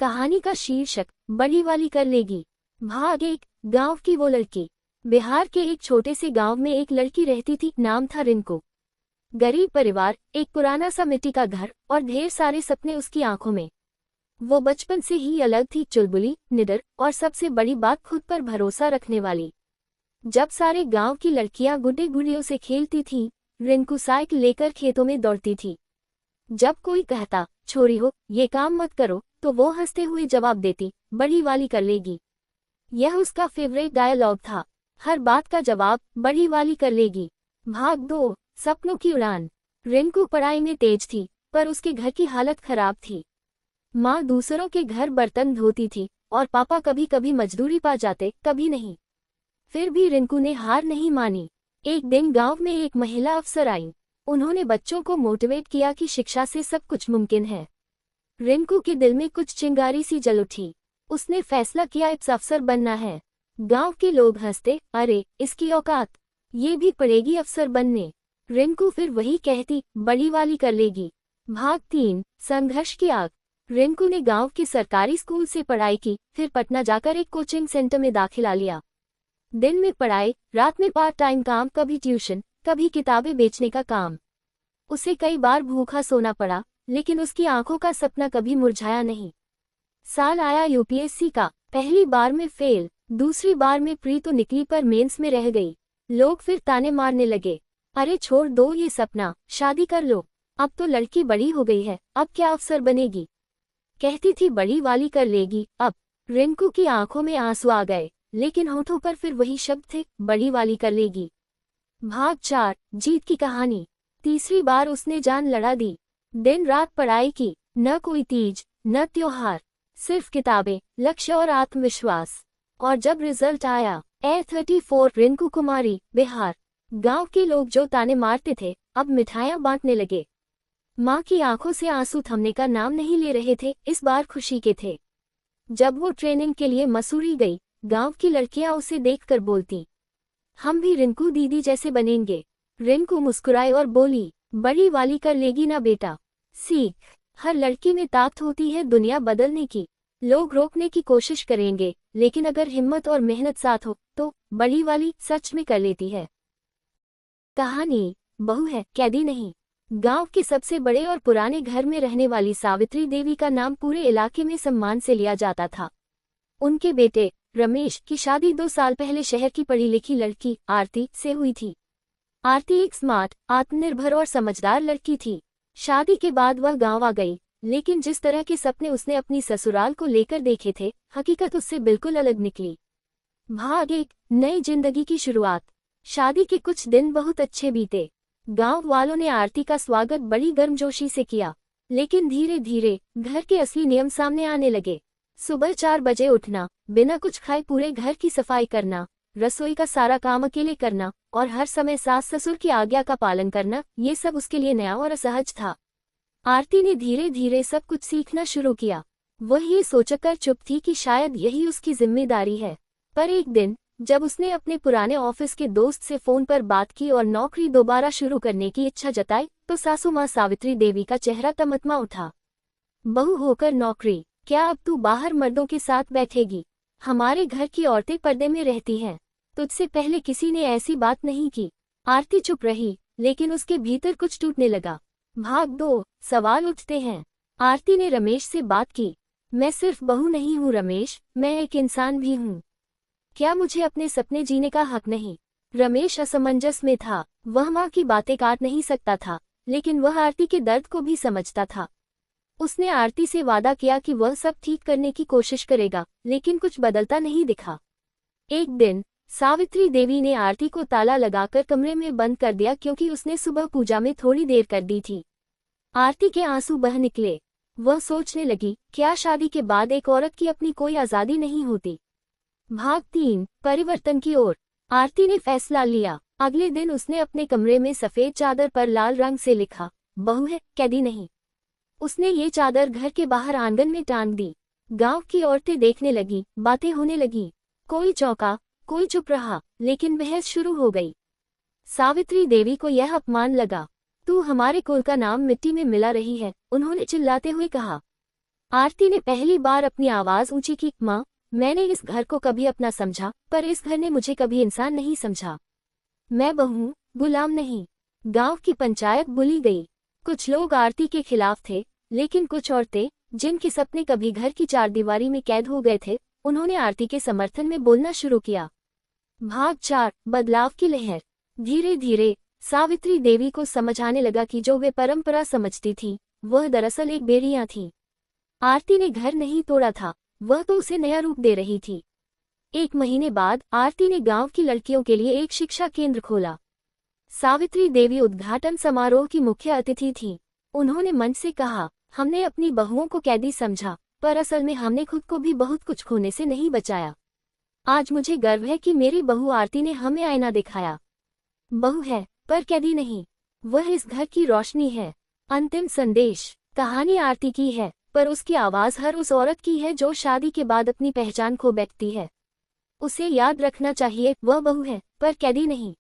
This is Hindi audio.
कहानी का शीर्षक बड़ी वाली कर लेगी। भाग एक। गांव की वो लड़की। बिहार के एक छोटे से गांव में एक लड़की रहती थी, नाम था रिंकू। गरीब परिवार, एक पुराना सा मिट्टी का घर और ढेर सारे सपने उसकी आंखों में। वो बचपन से ही अलग थी, चुलबुली, निडर और सबसे बड़ी बात खुद पर भरोसा रखने वाली। जब सारे गांव की लड़कियां गुड्डे गुड़ियों से खेलती थीं, रिंकू साइकिल लेकर खेतों में दौड़ती थी। जब कोई कहता, छोरी हो, ये काम मत करो, तो वो हंसते हुए जवाब देती, बड़ी वाली कर लेगी। यह उसका फेवरेट डायलॉग था। हर बात का जवाब बड़ी वाली कर लेगी। भाग दो। सपनों की उड़ान। रिंकू पढ़ाई में तेज थी, पर उसके घर की हालत खराब थी। माँ दूसरों के घर बर्तन धोती थी और पापा कभी कभी मजदूरी पा जाते, कभी नहीं। फिर भी रिंकू ने हार नहीं मानी। एक दिन गांव में एक महिला अफसर आई। उन्होंने बच्चों को मोटिवेट किया कि शिक्षा से सब कुछ मुमकिन है। रिंकू के दिल में कुछ चिंगारी सी जल उठी। उसने फैसला किया, इस अफसर बनना है। गांव के लोग हंसते, अरे इसकी औकात, ये भी पड़ेगी अफसर बनने। रिंकू फिर वही कहती, बड़ी वाली कर लेगी। भाग 3। संघर्ष की आग। रिंकू ने गांव के सरकारी स्कूल से पढ़ाई की, फिर पटना जाकर एक कोचिंग सेंटर में दाखिला लिया। दिन में पढ़ाई, रात में पार्ट टाइम काम, कभी ट्यूशन, कभी किताबें बेचने का काम। उसे कई बार भूखा सोना पड़ा, लेकिन उसकी आंखों का सपना कभी मुरझाया नहीं। साल आया यूपीएससी का। पहली बार में फेल, दूसरी बार में प्री तो निकली, पर मेंस में रह गई। लोग फिर ताने मारने लगे, अरे छोड़ दो ये सपना, शादी कर लो, अब तो लड़की बड़ी हो गई है, अब क्या अफसर बनेगी। कहती थी बड़ी वाली कर लेगी। अब रिंकू की आंखों में आंसू आ गए, लेकिन होठों पर फिर वही शब्द थे, बड़ी वाली कर लेगी। भाग 4। जीत की कहानी। तीसरी बार उसने जान लड़ा दी। दिन रात पढ़ाई की, न कोई तीज न त्योहार, सिर्फ किताबें, लक्ष्य और आत्मविश्वास। और जब रिजल्ट आया, A34, रिंकू कुमारी, बिहार। गांव के लोग जो ताने मारते थे, अब मिठाइयां बांटने लगे। माँ की आंखों से आंसू थमने का नाम नहीं ले रहे थे, इस बार खुशी के थे। जब वो ट्रेनिंग के लिए मसूरी गई, गांव की लड़कियां उसे देखकर बोलती, हम भी रिंकू दीदी जैसे बनेंगे। रिंकू मुस्कुराई और बोली, बड़ी वाली कर लेगी ना बेटा। सीख, हर लड़की में ताकत होती है दुनिया बदलने की। लोग रोकने की कोशिश करेंगे, लेकिन अगर हिम्मत और मेहनत साथ हो, तो बड़ी वाली सच में कर लेती है। कहानी, बहू है, कैदी नहीं। गांव के सबसे बड़े और पुराने घर में रहने वाली सावित्री देवी का नाम पूरे इलाके में सम्मान से लिया जाता था। उनके बेटे रमेश की शादी 2 साल पहले शहर की पढ़ी लिखी लड़की आरती से हुई थी। आरती एक स्मार्ट, आत्मनिर्भर और समझदार लड़की थी। शादी के बाद वह गांव आ गई, लेकिन जिस तरह के सपने उसने अपनी ससुराल को लेकर देखे थे, हकीकत उससे बिल्कुल अलग निकली। भाग 1। नई जिंदगी की शुरुआत। शादी के कुछ दिन बहुत अच्छे बीते। गांव वालों ने आरती का स्वागत बड़ी गर्मजोशी से किया, लेकिन धीरे धीरे घर के असली नियम सामने आने लगे। सुबह 4 बजे उठना, बिना कुछ खाए पूरे घर की सफाई करना, रसोई का सारा काम अकेले करना और हर समय सास ससुर की आज्ञा का पालन करना, ये सब उसके लिए नया और असहज था। आरती ने धीरे धीरे सब कुछ सीखना शुरू किया। वह ये सोचकर चुप थी कि शायद यही उसकी जिम्मेदारी है। पर एक दिन, जब उसने अपने पुराने ऑफिस के दोस्त से फोन पर बात की और नौकरी दोबारा शुरू करने की इच्छा जताई, तो सासू माँ सावित्री देवी का चेहरा तमतमा उठा। बहू होकर नौकरी, क्या अब तू बाहर मर्दों के साथ बैठेगी? हमारे घर की औरतें पर्दे में रहती हैं। तुझसे पहले किसी ने ऐसी बात नहीं की। आरती चुप रही, लेकिन उसके भीतर कुछ टूटने लगा। भाग 2। सवाल उठते हैं। आरती ने रमेश से बात की, मैं सिर्फ बहू नहीं हूँ रमेश, मैं एक इंसान भी हूँ। क्या मुझे अपने सपने जीने का हक नहीं? रमेश असमंजस में था। वह माँ की बातें काट नहीं सकता था, लेकिन वह आरती के दर्द को भी समझता था। उसने आरती से वादा किया कि वह सब ठीक करने की कोशिश करेगा, लेकिन कुछ बदलता नहीं दिखा। एक दिन सावित्री देवी ने आरती को ताला लगाकर कमरे में बंद कर दिया, क्योंकि उसने सुबह पूजा में थोड़ी देर कर दी थी। आरती के आंसू बह निकले। वह सोचने लगी, क्या शादी के बाद एक औरत की अपनी कोई आजादी नहीं होती? भाग 3। परिवर्तन की ओर। आरती ने फैसला लिया। अगले दिन उसने अपने कमरे में सफेद चादर पर लाल रंग से लिखा, बहू है, कैदी नहीं। उसने ये चादर घर के बाहर आंगन में टांग दी। गांव की औरतें देखने लगी, बातें होने लगी। कोई चौंका, कोई चुप रहा, लेकिन बहस शुरू हो गई। सावित्री देवी को यह अपमान लगा। तू हमारे कुल का नाम मिट्टी में मिला रही है, उन्होंने चिल्लाते हुए कहा। आरती ने पहली बार अपनी आवाज ऊंची की, माँ, मैंने इस घर को कभी अपना समझा, पर इस घर ने मुझे कभी इंसान नहीं समझा। मैं बहू हूं, गुलाम नहीं। गांव की पंचायत बुली गई। कुछ लोग आरती के खिलाफ थे, लेकिन कुछ औरतें, जिनके सपने कभी घर की चारदीवारी में कैद हो गए थे, उन्होंने आरती के समर्थन में बोलना शुरू किया। भाग 4, बदलाव की लहर। धीरे धीरे सावित्री देवी को समझ आने लगा कि जो वे परंपरा समझती थी, वह दरअसल एक बेड़ियां थी। आरती ने घर नहीं तोड़ा था, वह तो उसे नया रूप दे रही थी। 1 महीने बाद आरती ने गांव की लड़कियों के लिए एक शिक्षा केंद्र खोला। सावित्री देवी उद्घाटन समारोह की मुख्य अतिथि थीं। उन्होंने मंच से कहा, हमने अपनी बहुओं को कैदी समझा, पर असल में हमने खुद को भी बहुत कुछ खोने से नहीं बचाया। आज मुझे गर्व है कि मेरी बहू आरती ने हमें आईना दिखाया। बहू है, पर कैदी नहीं। वह इस घर की रोशनी है। अंतिम संदेश। कहानी आरती की है, पर उसकी आवाज हर उस औरत की है जो शादी के बाद अपनी पहचान खो बैठती है। उसे याद रखना चाहिए, वह बहू है, पर कैदी नहीं।